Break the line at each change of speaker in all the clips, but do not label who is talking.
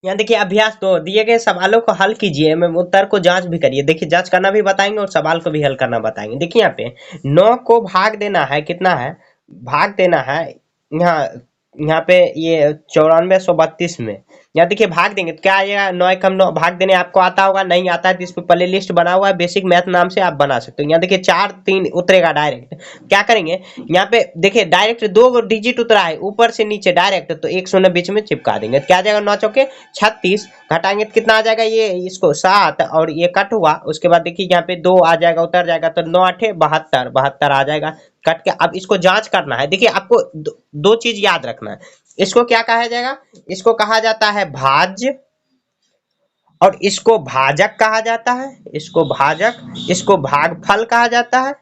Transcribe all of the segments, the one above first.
यहाँ देखिए अभ्यास 2 दिए गए सवालों को हल कीजिए एवं उत्तर को जांच भी करिए। देखिए जांच करना भी बताएंगे और सवाल को भी हल करना बताएंगे। देखिए यहाँ पे 9 को भाग देना है, कितना है, भाग देना है यहाँ, यहाँ पे ये 9432 में। यहाँ देखिए भाग देंगे तो क्या आएगा, 9 एकम 9 भाग देने आपको आता होगा, नहीं आता है तो इस पे प्ले लिस्ट बना हुआ है, बेसिक मैथ नाम से आप बना सकते हो। यहाँ देखिए 4 3 उतरेगा डायरेक्ट। क्या करेंगे, यहाँ पे देखिए डायरेक्ट 2 डिजिट उतरा है ऊपर से नीचे डायरेक्ट, तो एक शून्य बीच में चिपका देंगे तो क्या आ जाएगा, 9 चौके 36, घटाएंगे तो कितना आ जाएगा, ये इसको 7 और ये कट हुआ, उसके बाद देखिए यहाँ पे 2 आ जाएगा, उतर जाएगा तो 9 8 72 72 आ जाएगा कट के। अब इसको जांच करना है। देखिए आपको दो चीज याद रखना है, इसको क्या कहा जाएगा, इसको कहा जाता है भाज्य और इसको भाजक कहा जाता है, इसको भाजक, इसको भागफल कहा जाता है,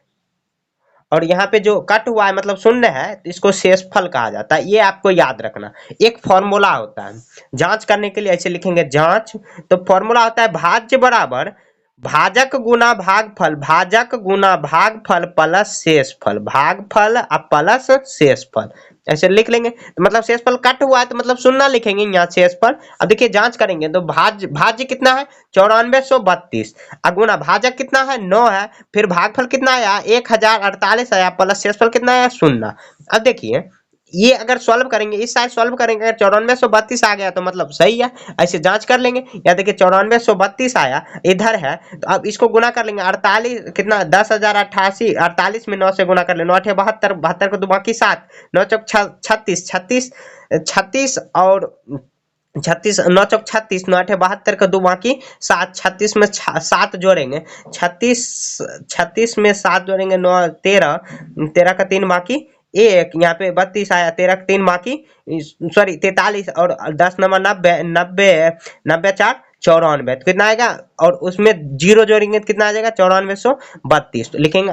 और यहाँ पे जो कट हुआ है मतलब शून्य है तो इसको शेषफल कहा जाता है। ये आपको याद रखना, एक फॉर्मूला होता है जांच करने के लिए, ऐसे लिखेंगे जांच, तो फॉर्मूला होता है भाज्य बराबर भाजक गुना भागफल, भाजक गुना भागफल प्लस शेषफल, भागफल और प्लस शेषफल, ऐसे लिख लेंगे। तो मतलब शेषफल कट हुआ है तो मतलब शून्य लिखेंगे यहाँ शेषफल। अब देखिए जांच करेंगे तो भाज्य भाज्य कितना है 9432, अगुना भाजक कितना है 9 है, फिर भागफल कितना आया 1048 आया, प्लस शेषफल कितना आया 0। अब देखिए ये अगर सॉल्व करेंगे, इस साइड सॉल्व करेंगे, अगर 9432 आ गया तो मतलब सही है, ऐसे जांच कर लेंगे। या देखिए 9432 आया इधर है, तो अब इसको गुना कर लेंगे 48 कितना 10,088, 48 में 9 से गुना कर ले, 9 8 72, 72 को 2 बाकी 7, 9 चौक 36, 36 36 और 36, 9 चौक 36, 9 8 72 का 2 बाकी 7, 36 में 7 जोड़ेंगे, 36 36 में 7 जोड़ेंगे 9 13, 13 का 3 बाकी 1, यहाँ पे 32 आया, 13 का 3 बाकी सॉरी 43 और 10 नंबर 90, 90 90 4 94, तो कितना आएगा, और उसमें जीरो जोड़ेंगे तो कितना आ जाएगा 9432, तो लिखेंगे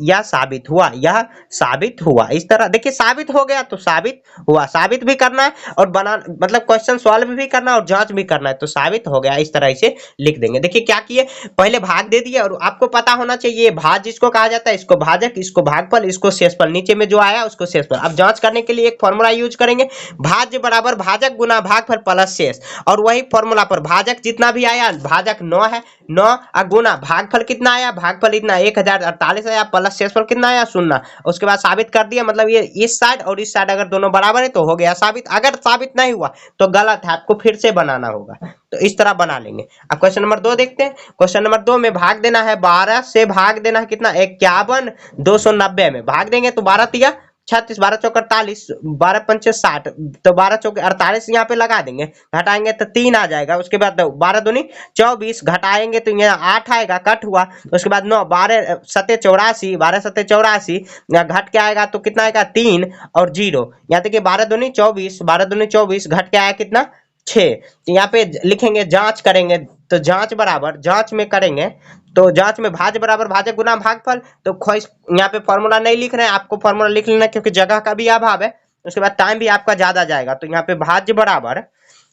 यह साबित हुआ, यह साबित हुआ। इस तरह देखिए साबित हो गया तो साबित हुआ, साबित भी करना है और बना मतलब क्वेश्चन सॉल्व भी करना है और जांच भी करना है, तो साबित हो गया इस तरह से लिख देंगे। देखिए क्या किए, पहले भाग दे दिए और आपको पता होना चाहिए भाज इसको कहा जाता है, इसको भाजक, इसको भागफल, इसको शेषफल, नीचे में जो आया उसको शेषफल। अब जांच करने के लिए एक फॉर्मूला यूज करेंगे, भाज्य बराबर भाजक गुना भागफल प्लस शेष, और वही फॉर्मूला पर भाजक जितना भी आया, भाजक 9 है, 9 गुना भागफल कितना आया, भागफल इतना 1048 आया, प्लस शेषफल कितना आया 0। उसके बाद साबित कर दिया, मतलब ये इस साइड और इस साइड अगर दोनों बराबर है तो हो गया साबित। अगर साबित नहीं हुआ तो गलत है, आपको फिर से बनाना होगा, तो इस तरह बना लेंगे। अब क्वेश्चन नंबर 2 देखते हैं। क्वेश्चन नंबर 2 में भाग देना है 12 से, भाग देना है कितना 51 290 में, भाग देंगे तो 12 तिया 36, 12 चौक 48, 12 पंचे 60, तो 12 चौक 48 यहाँ पे लगा देंगे, घटाएंगे तो 3 आ जाएगा। उसके बाद 12 दूनी 24, घटाएंगे तो यहाँ 8 आएगा, कट हुआ। उसके बाद 9, 12 सत्ते 84, 12 सत्ते 84, घट के आएगा तो कितना आएगा 3 और 0। यहाँ देखिए 12 दूनी 24, 12 दूनी 24, घट के आया कितना 6। तो यहाँ पे लिखेंगे जांच करेंगे, तो जांच बराबर जांच में करेंगे तो जांच में भाज्य बराबर भाजक गुना भागफल, तो यहाँ पे फॉर्मूला नहीं लिख रहे हैं, आपको फॉर्मूला लिख लेना क्योंकि जगह का भी अभाव है। उसके बाद टाइम भी आपका ज्यादा जाएगा, तो यहाँ पे भाज्य बराबर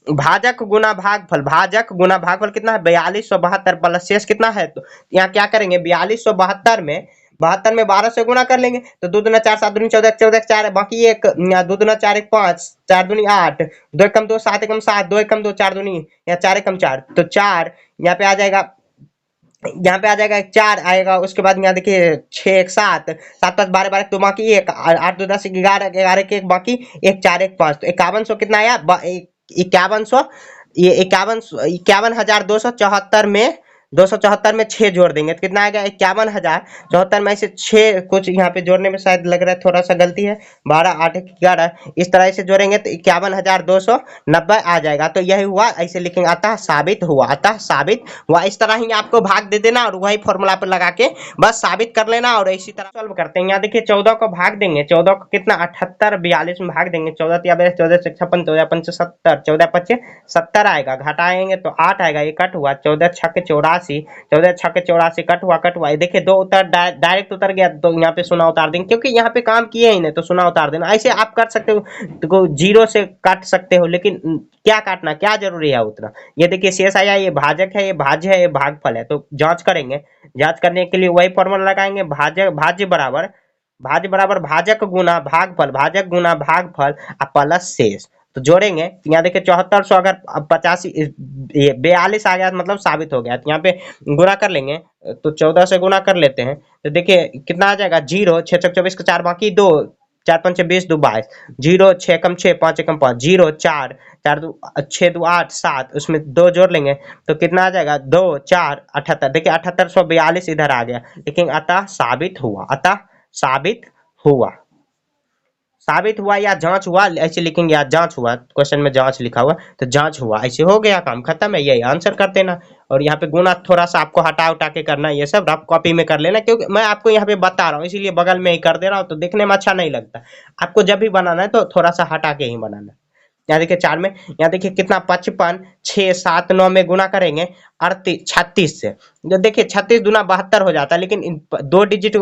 भाजक गुना भागफल, भाजक गुना भागफल कितना है 4272 प्लस शेष कितना है, तो यहाँ क्या करेंगे 4272 में 72 में 12 से गुना कर लेंगे, तो 2 दूना 4, 7 दूनी 14, 14 4 बाकी एक, 2 दूना 4 1 5, 4 दूनी 8, 2 एकम 2 7 एकम 7, 2 एकम 2 4 दूनी या 4 एकम 4, तो 4 यहाँ पे आ जाएगा, यहाँ पे आ जाएगा 4 आएगा। उसके बाद यहाँ देखिए 6 1 7, 7 5 12 12 तो बाकी 1, 8 2 10 11, 11 के 1 बाकी 1 4 1 5, तो 5100 कितना आया 5100, ये 51,274 में 274 में 6 जोड़ देंगे तो कितना आएगा 51,074 में से 6 कुछ यहाँ पे जोड़ने में शायद लग रहा है थोड़ा सा गलती है, 12 8 11 इस तरह से जोड़ेंगे तो 51,290 आ जाएगा। तो यही हुआ, ऐसे लिखेंगे अतः साबित हुआ, अतः साबित हुआ। इस तरह ही आपको भाग दे देना और वही फॉर्मूला पर लगा के बस साबित कर लेना और इसी तरह सॉल्व करते हैं। यहाँ देखिए 14 को भाग देंगे, 14 को कितना 78 42 में भाग देंगे, 14 तिया 14 से 56, 14 पंचे 70, 14 पच्चे 70 आएगा, घटाएंगे तो 8 आएगा, ये कट हुआ, 14 छक्के 84, 14 छक्के 84 कट हुआ। ये देखिए 2 उतर डायरेक्ट उतर गया, तो यहाँ पे 0 उतार देंगे क्योंकि यहाँ पे काम किए ही नहीं, तो 0 उतार देना। ऐसे आप कर सकते हो, तो 0 से काट सकते हो, लेकिन क्या काटना क्या जरूरी है उतना। ये देखिए शेष आया, ये भाजक है, ये भाज्य है, ये भागफल है, तो जांच करेंगे। जांच करने के लिए वही फॉर्मूला लगाएंगे, भाज्य बराबर भाजक गुना भागफल, भाजक गुना भागफल प्लस शेष, तो जोड़ेंगे तो यहाँ देखिए 7400 अगर 85 ये 42 आ गया मतलब साबित हो गया। तो यहाँ पे गुणा कर लेंगे तो 14 से गुणा कर लेते हैं तो देखिए कितना आ जाएगा 0 6 छक 24 का 4 बाकी 2 4 5 20 2 22 0 6 एकम 6 5 एकम 5 0 4 4 2 6 2 8 7 उसमें 2 जोड़ लेंगे तो कितना आ जाएगा 2 4 78। देखिए 7842 इधर आ गया लेकिन अतः साबित हुआ या जांच हुआ ऐसे लिखेंगे या जांच हुआ, क्वेश्चन में जांच लिखा हुआ तो जांच हुआ, ऐसे हो गया काम खत्म है, यही आंसर कर देना। और यहाँ पे गुना थोड़ा सा आपको हटा उठा के करना है, ये सब रफ कॉपी में कर लेना क्योंकि मैं आपको यहाँ पे बता रहा हूँ इसीलिए बगल में ही कर दे रहा हूँ, तो देखने में अच्छा नहीं लगता। आपको जब भी बनाना है तो थोड़ा सा हटा के ही बनाना है। यहाँ देखिए 4 में, यहाँ देखिए कितना 55 6 7 9 में गुना करेंगे 36 से, जो देखिए 36 दूना 72 हो जाता है, लेकिन 2 डिजिट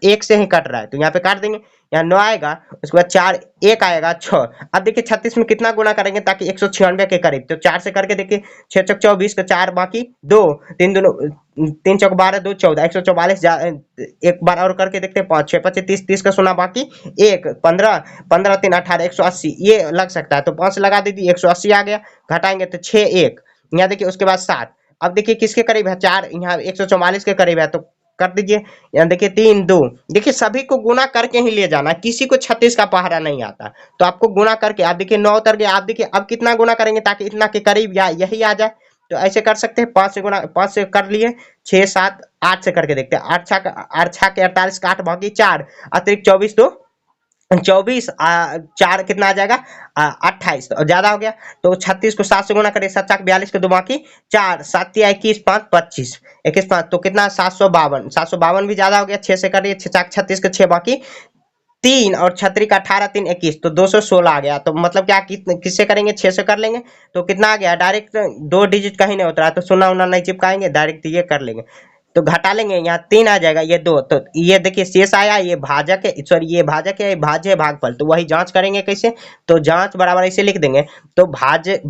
एक से ही कट रहा है तो यहाँ पे काट देंगे। यहाँ 9 आएगा, उसके बाद 4 1 आएगा 6। अब देखिए 36 में कितना गुना करेंगे ताकि 196 के करीब, तो 4 से करके देखिए 6 चौक 24 का 4 बाकी 2 3 दूनो 3 चौक 12 2 14 144 एक बार और करके देखते हैं 5 6 25 30 30 का सुना बाकी 1 15 15 3 18 180 ये लग सकता है तो 5 लगा दीजिए 180 आ गया। घटाएंगे तो 6 1, यहाँ देखिए उसके बाद 7। अब देखिए किसके करीब है 4, यहाँ 144 के करीब है तो कर दीजिए। यहाँ देखिए 3 2, देखिए सभी को गुना करके ही ले जाना, किसी को 36 का पहाड़ा नहीं आता तो आपको गुना करके। आप देखिए 9 उतर गया, आप देखिए अब कितना गुना करेंगे ताकि इतना के करीब या यही आ जाए, तो ऐसे कर सकते हैं 5 से गुना, 5 से कर लिए 6 7 8 से करके देखते हैं 8 6 के 48 का 8 बाकी 4 अतिरिक्त 24 तो 24 4 कितना आ जाएगा 28 तो ज्यादा हो गया तो 36 को 7 से गुना करें 7 4 42 के 2 बाकी 4 7 21 5 25 21 5 तो कितना 752 भी ज्यादा हो गया। 6 से करिए 6 4 36 के 6 बाकी 3 और 36 का 18 3 21 तो 216 आ गया। तो मतलब क्या किससे करेंगे 6 से कर लेंगे तो कितना आ गया डायरेक्ट 2 डिजिट कहीं नहीं उतरा तो सुना उना नहीं चिपकाएंगे, डायरेक्ट ये कर लेंगे तो घटा लेंगे। यहाँ 3 आ जाएगा, ये 2 तो ये देखिए शेष आया, ये भाजक है, सॉरी ये भाजक है, भाज्य है भागफल, तो वही जांच करेंगे कैसे, तो जांच बराबर ऐसे लिख देंगे तो भाज्य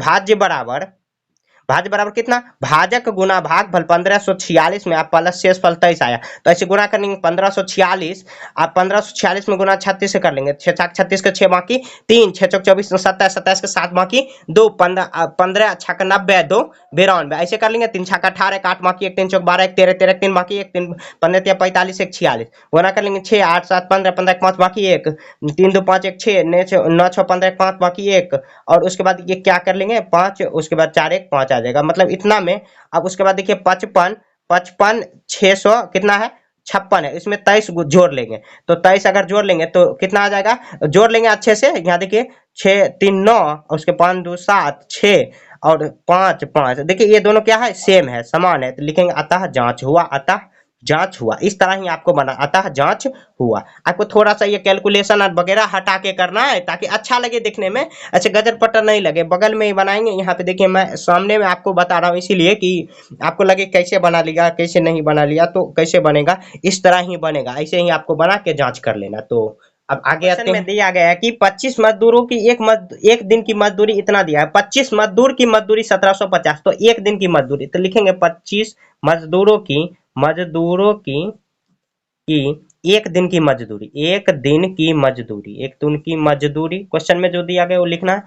बराबर कितना भाजक गुना भागफल 1546 में आप प्लस शेष फल 23 आया तो ऐसे गुना करेंगे 1546 आप 1546 में गुना 36 से कर लेंगे 6 4 36 के 6 बाकी 3 6 चौक 24 27 27 के 7 बाकी 2 15 6 90 2 92 ऐसे कर लेंगे। 3 6 18 8 बाकी 1 3 चौक 12 1 13 13 3 बाकी 1 3 15 45 1 46 गुना कर लेंगे 6 8 7 15 15 5 बाकी 1 3 2 5 1 6 9 6 15 5 बाकी 1 और उसके बाद ये क्या कर लेंगे 5 उसके बाद 4 1 5 आ जाएगा, मतलब इतना में। अब उसके बाद देखिए 55 55 600 कितना है 56 है, इसमें 23 जोड़ लेंगे तो 23 अगर जोड़ लेंगे तो कितना आ जाएगा, जोड़ लेंगे अच्छे से। यहाँ देखिए 6 3 9 उसके 5 2 7 6 और 5 5, देखिए ये दोनों क्या है सेम है समान है तो लिखेंगे अतः जांच हुआ, अतः जांच हुआ। इस तरह ही आपको बना अतः जांच हुआ। आपको थोड़ा सा ये कैलकुलेशन वगैरह हटा के करना है ताकि अच्छा लगे देखने में, अच्छे गजर पटर नहीं लगे। बगल में ही बनाएंगे, यहाँ पे देखिए मैं सामने में आपको बता रहा हूँ इसीलिए कि आपको लगे कैसे बना लिया कैसे नहीं बना लिया, तो कैसे बनेगा इस तरह ही बनेगा, ऐसे ही आपको बना के जांच कर लेना। तो अब आगे आते हैं, दिया गया है कि 25 मजदूरों की एक दिन की मजदूरी इतना दिया है, 25 मजदूर की मजदूरी 1750, तो एक दिन की मजदूरी तो लिखेंगे 25 मजदूरों की एक दिन की मजदूरी, एक दिन की मजदूरी क्वेश्चन में जो दिया गया वो लिखना है।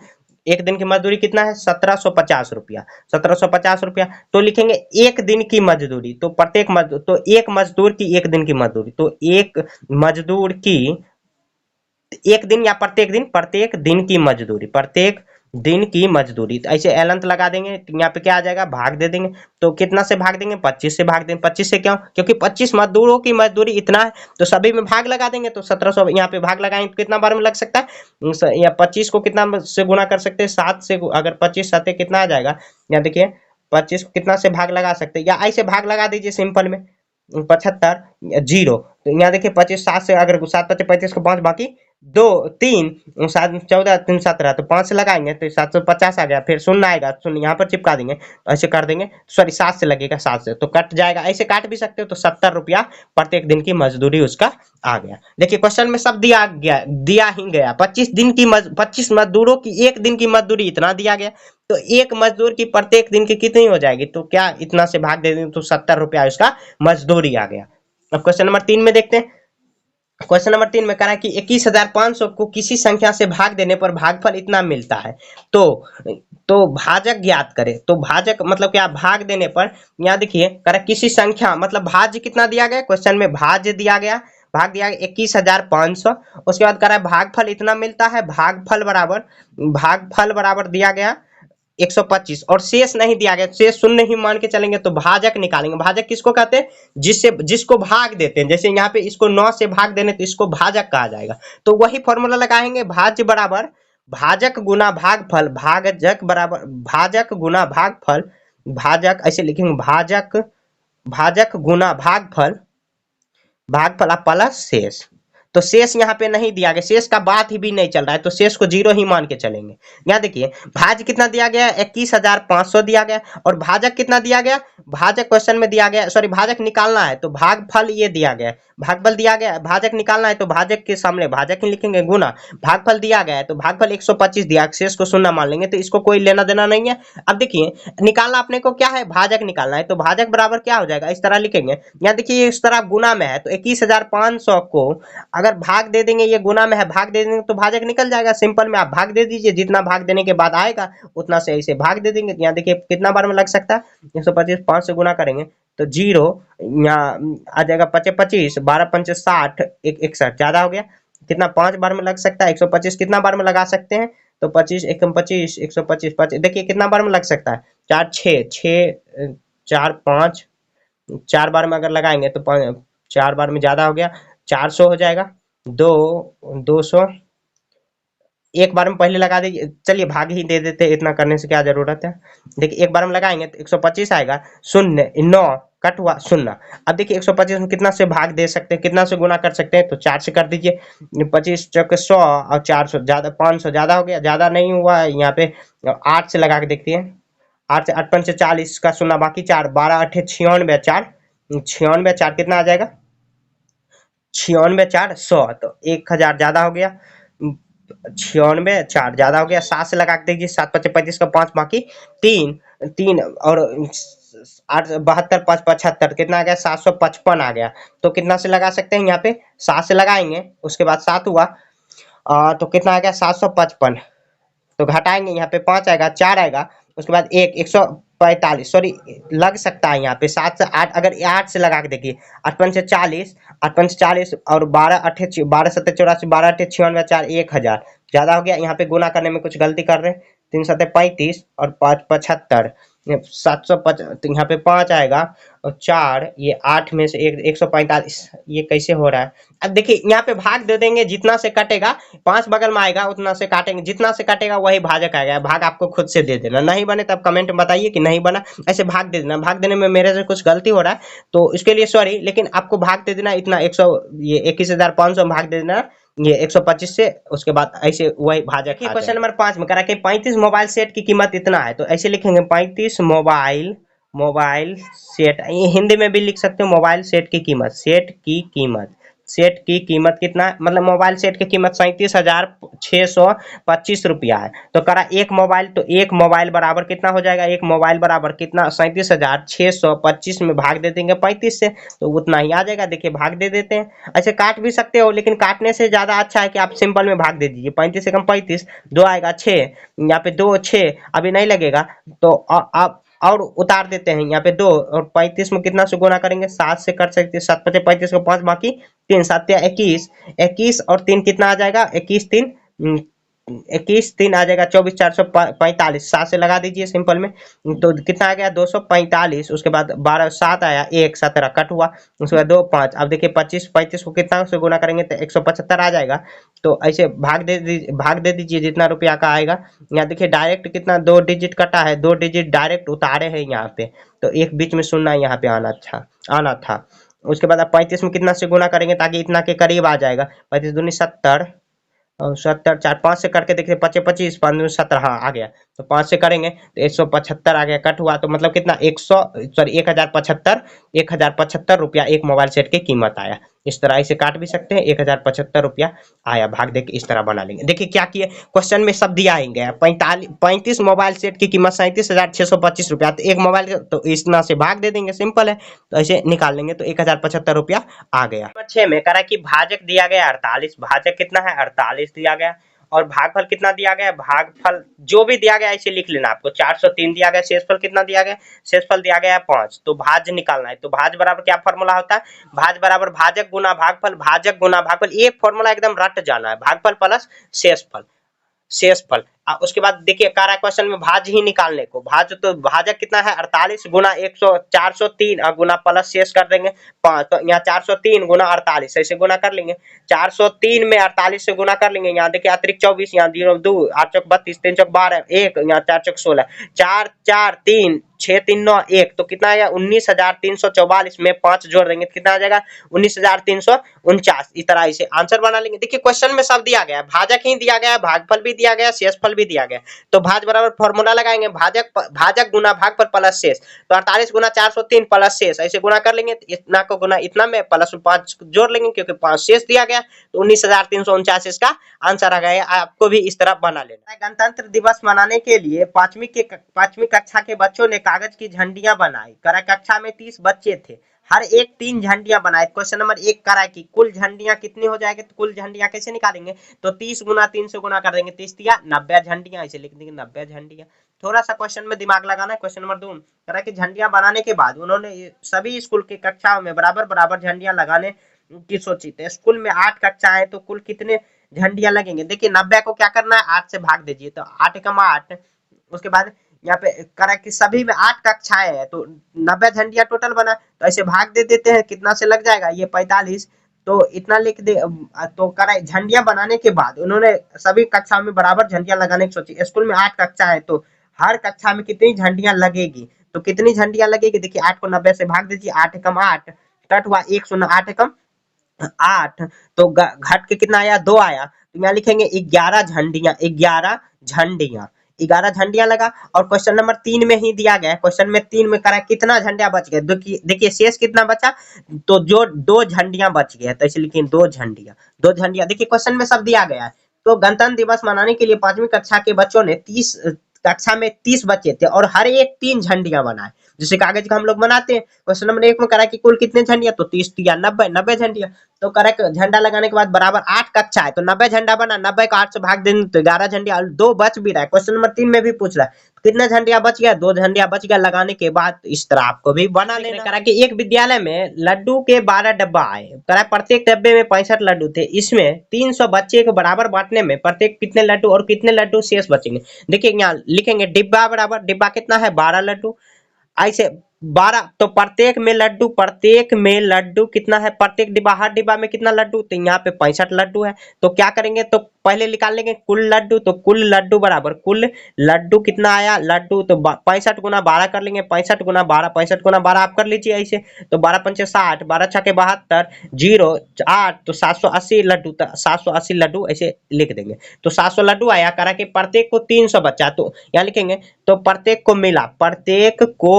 एक दिन की मजदूरी कितना है 1750 रुपया, 1750 रुपया तो लिखेंगे एक दिन की मजदूरी, तो प्रत्येक मजदूर तो एक मजदूर की एक दिन की मजदूरी, तो एक मजदूर की एक दिन या प्रत्येक दिन की मजदूरी तो ऐसे एलंत लगा देंगे। यहाँ पे क्या आ जाएगा भाग दे देंगे, तो कितना से भाग देंगे 25 से भाग देंगे। 25 से क्यों, क्योंकि 25 मजदूरों की मजदूरी इतना है तो सभी में भाग लगा देंगे, तो 1700 यहाँ पे भाग लगाएंगे तो कितना बार में लग सकता है, या 25 को कितना से गुना कर सकते हैं 7 से, अगर 25 7 कितना आ जाएगा, यहाँ देखिए 25 को कितना से भाग लगा सकते हैं, या ऐसे भाग लगा दीजिए सिंपल में 75 0, तो यहाँ देखिए 25 7 से अगर 7 25 35 को 5 बाकी 2 3 7 14 3 17 तो 5 से लगाएंगे तो 750 आ गया, फिर शून्य आएगा, शून्य यहाँ पर चिपका देंगे तो ऐसे कर देंगे, सॉरी 7 से लगेगा 7 से तो कट जाएगा, ऐसे काट भी सकते हो। तो 70 रुपया प्रत्येक दिन की मजदूरी उसका आ गया। देखिए क्वेश्चन में सब दिया ही गया 25 मजदूरों की एक दिन की मजदूरी इतना दिया गया, तो एक मजदूर की प्रत्येक दिन की कितनी हो जाएगी, तो क्या इतना से भाग दे देंगे तो 70 रुपया उसका मजदूरी आ गया। अब क्वेश्चन नंबर 3 में देखते हैं, क्वेश्चन नंबर 3 में कह रहा है कि 21,500 को किसी संख्या से भाग देने पर भागफल इतना मिलता है। तो भाजक ज्ञात करें। तो भाजक मतलब क्या, भाग देने पर, यहाँ देखिए कह रहा है किसी संख्या मतलब भाज्य कितना दिया गया, क्वेश्चन में भाज्य दिया गया, भाग दिया गया 21,500। उसके बाद कह रहा है भागफल इतना मिलता है, भागफल बराबर दिया गया 125 और शेष नहीं दिया गया, शेष शून्य ही मान के चलेंगे। तो भाजक निकालेंगे। भाजक किसको कहते हैं, जिसको भाग देते हैं। जैसे यहाँ पे इसको 9 से भाग देने तो इसको भाजक कहा जाएगा। तो वही फॉर्मूला लगाएंगे, भाज्य बराबर भाजक गुना भागफल, भाजक गुना भागफल, भाजक ऐसे लिखेंगे, भाजक गुना भागफल, प्लस शेष। तो शेष यहाँ पे नहीं दिया गया, शेष का बात ही भी नहीं चल रहा है, तो शेष को 0 ही मान के चलेंगे। यहाँ देखिए भाज्य कितना दिया गया, 21,500 दिया गया, और भाजक कितना दिया गया, भाजक क्वेश्चन में दिया गया, सॉरी भाजक निकालना है तो भागफल ये दिया गया, भागफल दिया गया, भाजक निकालना है तो भाजक के सामने भाजक ही लिखेंगे, गुना भागफल दिया गया है तो भागफल 125 दिया, शेष को शून्य मान लेंगे, तो इसको कोई लेना देना नहीं है। अब देखिए निकालना अपने को क्या है, भाजक निकालना है, तो भाजक बराबर क्या हो जाएगा, इस तरह लिखेंगे। यहाँ देखिए इस तरह गुना में है, तो 21,500 को अगर भाग दे देंगे, ये गुना में है, भाग दे देंगे तो भाजक निकल जाएगा। सिंपल में आप भाग दे दीजिए, जितना भाग देने के बाद आएगा उतना से ऐसे भाग दे देंगे। यहाँ देखिए कितना बार में लग सकता है, 125 5 से गुना करेंगे तो 0 यहाँ आ जाएगा, 25 12 पंचे 60 61 ज्यादा हो गया, कितना 5 बार में लग सकता है। 125 कितना बार में लगा सकते हैं, तो 25 एकम 25 125 देखिए कितना बार में लग सकता है, 4 6 4 5 4 बार में अगर लगाएंगे तो 4 बार में ज्यादा हो गया, 400 हो जाएगा, 200 एक बार में पहले लगा दीजिए, चलिए भाग ही दे देते, इतना करने से क्या जरूरत है। देखिए एक बार में लगाएंगे तो 125 आएगा, 0 9 कट हुआ 0। अब देखिए 125 में कितना से भाग दे सकते हैं, कितना से गुना कर सकते हैं, तो 4 से कर दीजिए, 25 चौक 100 और 400 ज्यादा, 500 ज्यादा हो गया, ज्यादा नहीं हुआ यहाँ पे 8 से लगा के देखते हैं, 8 से 8 पंचे 40 का 0 बाकी 4 12 8 96 4 96 4 कितना आ जाएगा, 96 4 100, तो 1000 ज्यादा हो गया, 96 4 ज्यादा हो गया, 7 से लगा के देखिए, 7 पच्चीस 25 का 5 बाकी 3 और 8 72 5 75 कितना आ गया, 755 आ गया। तो कितना से लगा सकते हैं, यहाँ पे 7 से लगाएंगे, उसके बाद 7 हुआ तो कितना आ गया 755, तो घटाएंगे यहाँ पे 5 आएगा, 4 आएगा, उसके बाद 145, सॉरी लग सकता है यहाँ पे 7 से 8, अगर 8 से लगा के देखिए, 8 पंचे 40 8 पंचे 40 और 12 8 12 7 84 12 8 96 4 1000 ज्यादा हो गया। यहाँ पे गुना करने में कुछ गलती कर रहे हैं, 3 7 35 और 5 75 750, तो यहाँ पे 5 आएगा और 4 ये 8 में से 145, ये कैसे हो रहा है। अब देखिए यहाँ पे भाग दे देंगे, जितना से कटेगा 5 बगल में आएगा उतना से काटेंगे, जितना से कटेगा वही भाजक आएगा। भाग आपको खुद से दे देना, नहीं बने तब कमेंट में बताइए कि नहीं बना, ऐसे भाग दे देना। भाग देने में मेरे से कुछ गलती हो रहा है तो इसके लिए सॉरी, लेकिन आपको भाग दे देना इतना 100, ये 21,500 भाग दे देना ये 125 से, उसके बाद ऐसे वही भाजक। क्वेश्चन नंबर 5 में करा कि 35 मोबाइल सेट की कीमत इतना है, तो ऐसे लिखेंगे 35 मोबाइल सेट, ये हिंदी में भी लिख सकते हो, मोबाइल सेट की कीमत, सेट की कीमत कितना है, मतलब मोबाइल सेट की कीमत 37,625 रुपया है। तो करा एक मोबाइल, तो एक मोबाइल बराबर कितना हो जाएगा, एक मोबाइल बराबर कितना 37,625 में भाग दे देंगे 35 से, तो उतना ही आ जाएगा। देखिए भाग दे देते हैं, ऐसे काट भी सकते हो, लेकिन काटने से ज्यादा अच्छा है कि आप सिंपल में भाग दे दीजिए। 35 से कम 35, 2 आएगा 6, यहाँ पे 2 6 अभी नहीं लगेगा, तो आप और उतार देते हैं यहाँ पे 2, और 35 में कितना से गुना करेंगे, 7 से कर सकते हैं, 7 पचे 35 को 5 बाकी 3 7 21, 21 और 3 कितना आ जाएगा, 21 3 आ जाएगा 24 445, 7 से लगा दीजिए सिंपल में, तो कितना आ गया 245। उसके बाद 12 7 आया, 1 17 कट हुआ, उसके बाद 2 5। अब देखिए 25 35 को कितना से गुना करेंगे तो 175 आ जाएगा। तो ऐसे भाग दे दीजिए जितना रुपया का आएगा। यहाँ देखिए डायरेक्ट कितना 2 डिजिट कटा है, 2 डिजिट डायरेक्ट उतारे हैं यहाँ पे, तो एक बीच में शून्य यहाँ पे आना था। उसके बाद आप 35 में कितना से गुना करेंगे ताकि इतना के करीब आ जाएगा, 35 दूनी 70 और 70 4 5 से करके देखिए 25 25 5 17, हाँ आ गया। तो 5 से करेंगे तो 175 आ गया, कट हुआ तो मतलब कितना 1075 रुपया एक मोबाइल सेट की कीमत आया। इस तरह इसे काट भी सकते हैं, 1075 रुपया आया, भाग दे के इस तरह बना लेंगे। देखिए क्या किए, क्वेश्चन में सब दिया ही गया, 35 मोबाइल सेट की कीमत 37,625 रुपया, तो एक मोबाइल तो इतना से भाग दे देंगे, सिंपल है। तो ऐसे निकाल लेंगे तो 1075 रुपया आ गया। नंबर 6 में करा कि भाजक दिया गया 48, भाजक कितना है 48 दिया गया, और भागफल कितना दिया गया, भागफल जो भी दिया गया इसे लिख लेना आपको, 403 दिया गया, शेषफल कितना दिया गया, शेषफल दिया गया 5, तो भाज्य निकालना है। तो भाज्य बराबर क्या फॉर्मूला होता है, भाज्य बराबर भाजक गुना भागफल, भाजक गुना भागफल, एक फॉर्मूला एकदम रट जाना है, भागफल प्लस शेषफल, शेषफल। उसके बाद देखिए कह रहा है क्वेश्चन में भाज्य ही निकालने को, भाज्य तो भाजक कितना है 48 गुना 403 और गुना प्लस शेष कर देंगे 5, तो यहाँ 403 गुना 48 ऐसे गुना कर लेंगे, 403 में 48 से गुना कर लेंगे, यहाँ देखिए अतिरिक्त 24, यहाँ 0 2 8 चौक 32 3 चौक 12 1, यहाँ 4 चौक 16, 4 4 3 6 3 9 1, तो कितना आया 19,344 में 5 जोड़ देंगे, कितना आ जाएगा 19,349। इस तरह इसे आंसर बना लेंगे। देखिए क्वेश्चन में सब दिया गया है, भाजक ही दिया गया है, भागफल भी दिया गया, शेषफल भी दिया गया, तो भाज बराबर फॉर्मूला लगाएंगे, भाजक गुना भागफल प्लस शेष, तो 48 गुना 403 प्लस शेष ऐसे गुना कर लेंगे, इतना को गुना इतना में प्लस 5 जोड़ लेंगे क्योंकि 5 शेष दिया गया, तो 19,349 इसका आंसर आ गया। आपको भी इस तरह बना लेना है। गणतंत्र दिवस मनाने के लिए पांचवी कक्षा के बच्चों ने कागज की झंडियां बनाई, करा कक्षा में 30 बच्चे थे, हर एक 3 झंडियां बनाए। क्वेश्चन नंबर 1 करा कि कुल झंडियां कितनी हो जाएगी, तो कुल झंडियां कैसे निकालेंगे, तो 30 गुना 3 से गुना कर देंगे, 30 दिया 90 झंडियां, इसे लिख देंगे 90 झंडियां। थोड़ा सा क्वेश्चन में दिमाग लगाना है। क्वेश्चन नंबर 2 करा कि झंडियां बनाने के बाद उन्होंने सभी स्कूल की कक्षाओं में बराबर बराबर झंडियां लगाने की सोची, तो स्कूल में 8 कक्षाएं तो कुल कितने झंडियां लगेंगे। देखिए 90 को क्या करना है 8 से भाग दीजिए, तो 8 एकम 8, उसके बाद यहाँ पे करा कि सभी में 8 कक्षाएं हैं तो 90 झंडियां टोटल बना, तो ऐसे भाग दे देते हैं, कितना से लग जाएगा ये 45, तो इतना लिख दे। तो करा झंडियां बनाने के बाद उन्होंने सभी कक्षाओं में बराबर झंडियां लगाने की सोची। स्कूल में 8 कक्षा है तो हर कक्षा में कितनी झंडियां लगेगी, तो कितनी झंडियां लगेगी, देखिए 8 को 90 से भाग दीजिए, 8 एकम 8 कट हुआ 1 शून्य 8 एकम 8, तो घट के कितना आया 2 आया, तो यहाँ लिखेंगे 11 झंडियां, 11 झंडियां, 11 झंडियां लगा। और क्वेश्चन नंबर 3 में ही दिया गया है, क्वेश्चन में 3 में करा कितना झंडियां बच गए, देखिए शेष कितना बचा, तो जो 2 झंडियां बच गए, तो इसे लिखें 2 झंडियां, 2 झंडियां। देखिए क्वेश्चन में सब दिया गया है। तो गणतंत्र दिवस मनाने के लिए 5वीं कक्षा के बच्चों ने 30 कक्षा में 30 बच्चे थे और हर एक 3 झंडियां बनाए, जैसे कागज का हम लोग बनाते हैं। क्वेश्चन नंबर 1 में करा कि कुल कितने झंडियां, तो 30 दिया 90 झंडियां, तो करेक्ट झंडा लगाने के बाद बराबर 8 कक्षा है तो 90 झंडा बना, 90 को 8 से भाग देंगे तो 11 झंडियां, 2 बच भी रहा है। क्वेश्चन नंबर 3 में भी पूछ रहा है कितने झंडियां बच गया, 2 झंडियां बच गया लगाने के बाद। इस तरह आपको भी बना लेना। करा कि एक विद्यालय में लड्डू के 12 डब्बा आए, करा प्रत्येक डब्बे में 65 लड्डू थे, इसमें 300 बच्चे को बराबर बांटने में प्रत्येक कितने लड्डू और कितने लड्डू शेष बचेंगे। देखिए यहाँ लिखेंगे डिब्बा बराबर डिब्बा कितना है 12 लड्डू, ऐसे 12, तो प्रत्येक में लड्डू कितना है, प्रत्येक डिब्बा हर डिब्बा में कितना लड्डू, तो यहाँ पे 65 लड्डू है। तो क्या करेंगे, तो पहले निकाल लेंगे कुल लड्डू, तो कुल लड्डू बराबर कुल लड्डू कितना आया लड्डू, तो 65 गुना 12 कर लेंगे, 65 गुना 12 65 गुना 12 आप कर लीजिए ऐसे, तो 12 पंचे 60, 12 छके 72, 0 8, तो 780 लड्डू, तो 780 लड्डू ऐसे लिख देंगे। तो 700 लड्डू आया, करा कि प्रत्येक को 300 बच्चा, तो यहाँ लिखेंगे तो प्रत्येक को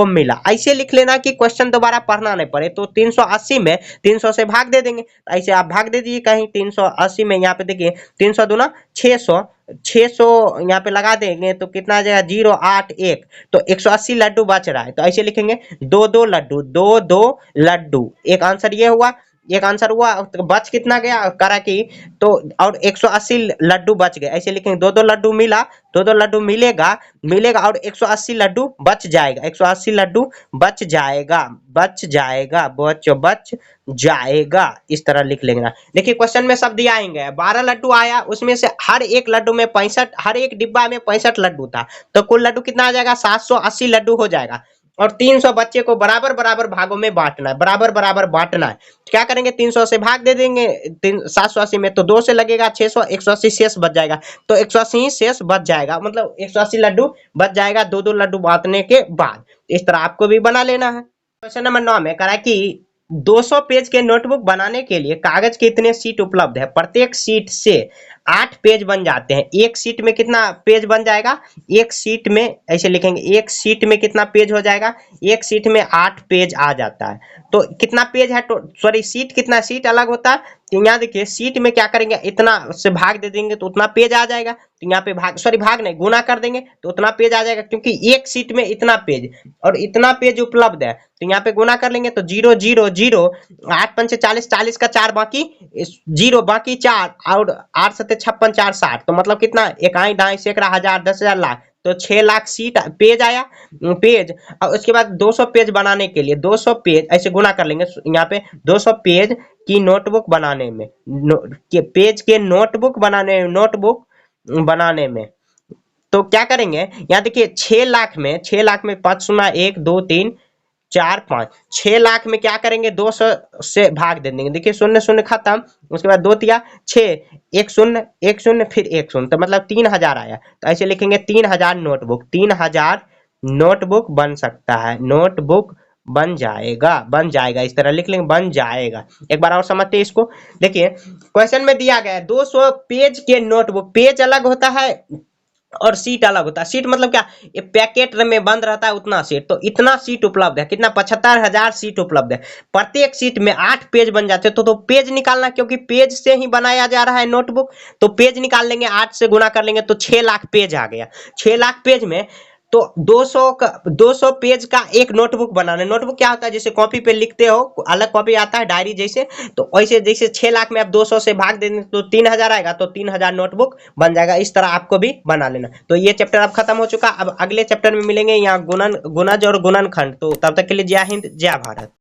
मिला, ऐसे लिख लेना कि क्वेश्चन दोबारा पढ़ना नहीं पड़े। तो 380 में 300 से भाग दे देंगे, ऐसे आप भाग दे दीजिए कहीं 380 में, यहाँ पे देखिए 300 दूना 600, 600 यहाँ पे लगा देंगे तो कितना आ जाएगा 0 8 1, तो 180 लड्डू बच रहा है, तो ऐसे लिखेंगे 2 2 लड्डू, एक आंसर ये हुआ, एक आंसर हुआ। तो बच कितना गया करा कि, तो और 180 लड्डू बच गए, ऐसे लिखेंगे 2 लड्डू मिला, 2 लड्डू मिलेगा और 180 लड्डू बच जाएगा, 180 लड्डू बच जाएगा, इस तरह लिख लेंगे। देखिए क्वेश्चन में सब दिया आएंगे, 12 लड्डू आया, उसमें से हर एक लड्डू में 65, हर एक डिब्बा में 65 लड्डू था, तो कुल लड्डू कितना आ जाएगा 780 लड्डू हो जाएगा। और 300 बच्चे को बराबर बराबर भागों में बांटना है, बराबर बराबर बांटना है। क्या करेंगे 300 से भाग दे देंगे 780 में, तो 2 से लगेगा 600, 180 शेष बच जाएगा, तो 180 शेष बच जाएगा, मतलब 180 लड्डू बच जाएगा 2 लड्डू बांटने के बाद। इस तरह आपको भी बना लेना है। क्वेश्चन नंबर 9 में करा कि 200 पेज के नोटबुक बनाने के लिए कागज के इतने शीट उपलब्ध है, प्रत्येक शीट से 8 पेज बन जाते हैं। एक शीट में कितना पेज बन जाएगा, एक शीट में ऐसे लिखेंगे, एक शीट में कितना पेज हो जाएगा, एक शीट में 8 पेज आ जाता है। तो कितना पेज है, तो सॉरी सीट कितना, सीट अलग होता है, तो यहाँ देखिए सीट में क्या करेंगे, इतना से भाग दे देंगे तो उतना पेज आ जाएगा। तो यहाँ पे भाग, सॉरी भाग नहीं, गुना कर देंगे तो उतना पेज आ जाएगा, क्योंकि एक सीट में इतना पेज और इतना पेज उपलब्ध है। तो यहाँ पे गुना कर लेंगे तो 0 0 0, 8 पंचे 40, 40 का 4 बाकी 0, बाकी 4 और 8 सत्ते 56, 4 60, तो मतलब कितना, इकाई दाई सैकड़ा हजार 10,000 लाख, तो 6 लाख सीट पेज आया, पेज। और उसके बाद 200 पेज बनाने के लिए 200 पेज ऐसे गुना कर लेंगे, यहाँ पे 200 पेज की नोटबुक बनाने में, पेज के नोटबुक बनाने में तो क्या करेंगे, यहाँ देखिए 6 लाख में 5 शून्य 1 2 3 4 5, 6 लाख में क्या करेंगे, 200 से भाग दे देंगे। देखिए शून्य शून्य खत्म, उसके बाद 2 तिया 6, 1 शून्य फिर 1 शून्य, तो मतलब 3000 आया। तो ऐसे लिखेंगे 3000 नोटबुक, 3000 नोटबुक बन सकता है, नोटबुक बन जाएगा, इस तरह लिख लेंगे, बन जाएगा। एक बार और समझते हैं इसको। देखिए क्वेश्चन में दिया गया है 200 पेज के नोटबुक, पेज अलग होता है और सीट अलग होता है। सीट मतलब क्या, ये पैकेट में बंद रहता है उतना सीट, तो इतना सीट उपलब्ध है, कितना 75,000 सीट उपलब्ध है। प्रत्येक सीट में 8 पेज बन जाते हैं। तो पेज निकालना, क्योंकि पेज से ही बनाया जा रहा है नोटबुक, तो पेज निकाल लेंगे, 8 से गुना कर लेंगे तो 6 लाख पेज आ गया। 6 लाख पेज में तो 200 पेज का एक नोटबुक बनाना है। नोटबुक क्या होता है, जैसे कॉपी पे लिखते हो, अलग कॉपी आता है डायरी जैसे, तो वैसे जैसे 6 लाख में आप 200 से भाग देंगे तो 3000 आएगा, तो 3000 नोटबुक बन जाएगा। इस तरह आपको भी बना लेना। तो ये चैप्टर अब खत्म हो चुका। अब अगले चैप्टर में मिलेंगे यहाँ गुणज और गुणनखंड। तो तब तक के लिए जय हिंद, जय भारत।